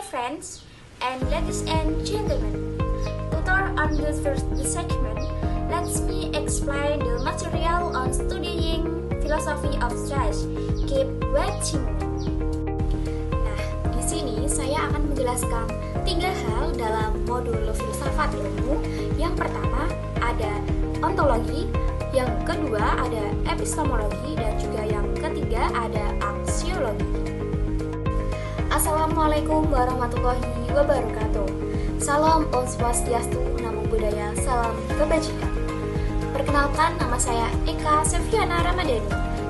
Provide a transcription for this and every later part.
friends and ladies and gentlemen. Tutor on the first segment, let me explain the material on studying philosophy of change. Keep watching me. Nah, di sini saya akan menjelaskan 3 hal dalam modul filsafat ilmu. Yang pertama ada ontologi, yang kedua ada epistemologi, dan juga yang ketiga ada aksiologi. Assalamualaikum warahmatullahi wabarakatuh. Salam Om Swastiastu, Namo Buddhaya, salam kebajikan. Perkenalkan, nama saya Eka Sefiana Ramadhani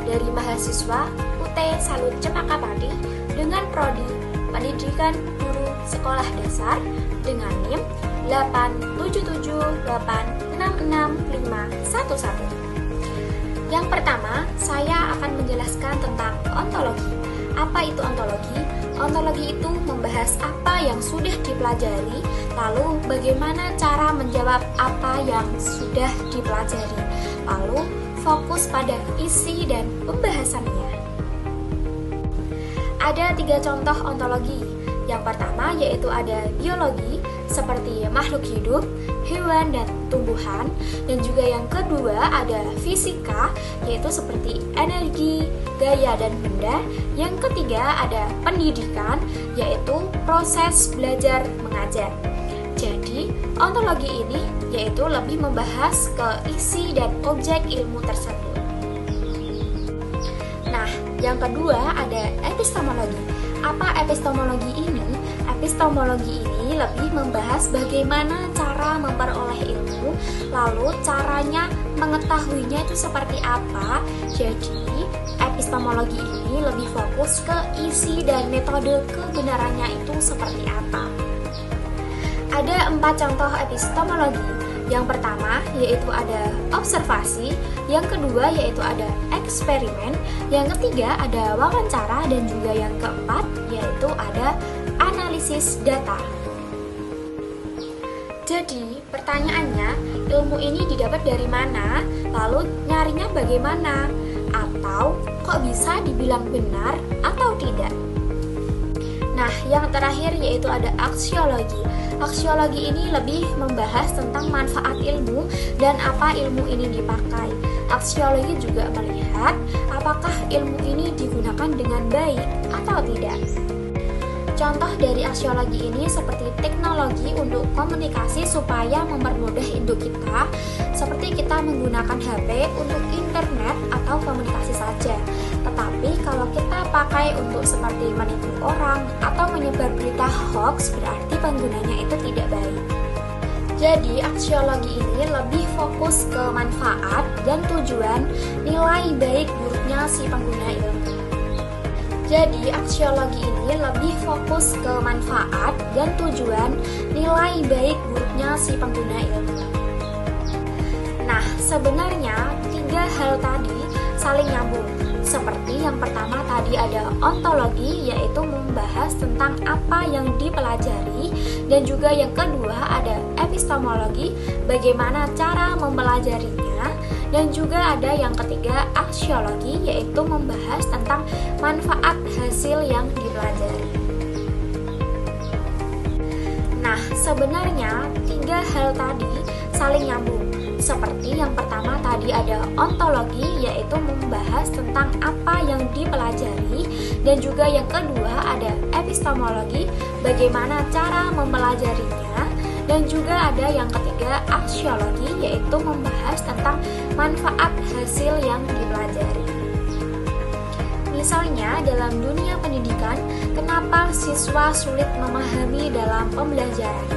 dari mahasiswa UT Salut Cempaka Pati dengan prodi Pendidikan Guru Sekolah Dasar dengan NIM 877866511. Yang pertama, saya akan menjelaskan tentang ontologi. Apa itu ontologi? Ontologi itu membahas apa yang sudah dipelajari, lalu bagaimana cara menjawab apa yang sudah dipelajari, lalu fokus pada isi dan pembahasannya. Ada 3 contoh ontologi. Yang pertama yaitu ada biologi, seperti makhluk hidup, hewan dan tumbuhan, dan juga yang kedua ada fisika, yaitu seperti energi, gaya dan benda. Yang ketiga ada pendidikan, yaitu proses belajar mengajar. Jadi ontologi ini yaitu lebih membahas ke isi dan objek ilmu tersebut. Nah, yang kedua ada epistemologi. Apa epistemologi ini? Epistemologi ini lebih membahas bagaimana cara memperoleh ilmu, lalu caranya mengetahuinya itu seperti apa. Jadi, epistemologi ini lebih fokus ke isi dan metode kebenarannya itu seperti apa. Ada 4 contoh epistemologi. Yang pertama yaitu ada observasi, yang kedua yaitu ada eksperimen, yang ketiga ada wawancara, dan juga yang keempat yaitu ada analisis data. Jadi pertanyaannya, ilmu ini didapat dari mana? Lalu nyarinya bagaimana? Atau kok bisa dibilang benar atau tidak? Nah, yang terakhir yaitu ada aksiologi. Aksiologi ini lebih membahas tentang manfaat ilmu dan apa ilmu ini dipakai. Aksiologi juga melihat apakah ilmu ini digunakan dengan baik atau tidak. Contoh dari aksiologi ini seperti teknologi untuk komunikasi supaya mempermudah hidup kita, seperti kita menggunakan HP untuk internet atau komunikasi saja. Tetapi kalau kita pakai untuk seperti menipu orang atau menyebar berita hoax, berarti penggunanya itu tidak baik. Jadi aksiologi ini lebih fokus ke manfaat dan tujuan nilai baik buruknya si pengguna ilmu. Jadi aksiologi ini lebih fokus ke manfaat dan tujuan nilai baik buruknya si pengguna ilmu. Nah, sebenarnya 3 hal tadi saling nyambung. Seperti yang pertama tadi ada ontologi, yaitu membahas tentang apa yang dipelajari, dan juga yang kedua ada epistemologi, bagaimana cara mempelajarinya, dan juga ada yang ketiga aksiologi, yaitu membahas tentang manfaat hasil yang dipelajari. Nah, sebenarnya 3 hal tadi saling nyambung. Seperti yang pertama tadi ada ontologi, yaitu membahas tentang apa yang dipelajari, dan juga yang kedua ada epistemologi, bagaimana cara mempelajarinya, dan juga ada yang ketiga aksiologi, yaitu membahas tentang manfaat hasil yang dipelajari. Misalnya dalam dunia pendidikan, kenapa siswa sulit memahami dalam pembelajaran?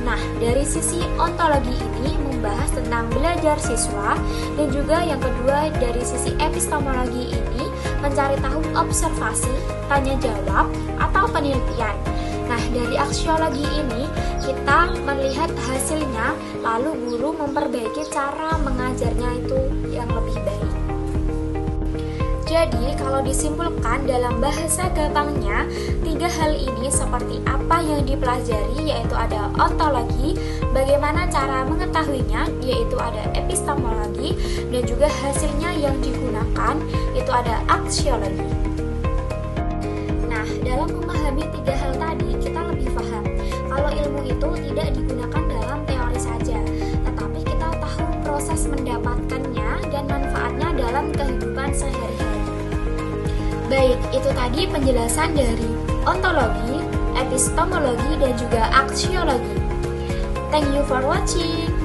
Nah, dari sisi ontologi ini membahas tentang belajar siswa, dan juga yang kedua dari sisi epistemologi ini mencari tahu observasi, tanya jawab, atau penelitian. Nah, dari aksiologi ini kita melihat hasilnya, lalu guru memperbaiki cara mengajarnya itu yang lebih baik. Jadi, kalau disimpulkan dalam bahasa gampangnya, 3 hal ini seperti apa yang dipelajari, yaitu ada ontologi, bagaimana cara mengetahuinya, yaitu ada epistemologi, dan juga hasilnya yang digunakan, itu ada aksiologi. Nah, dalam memahami 3 hal tadi, kita lebih proses mendapatkannya dan manfaatnya dalam kehidupan sehari-hari. Baik, itu tadi penjelasan dari ontologi, epistemologi, dan juga aksiologi. Thank you for watching.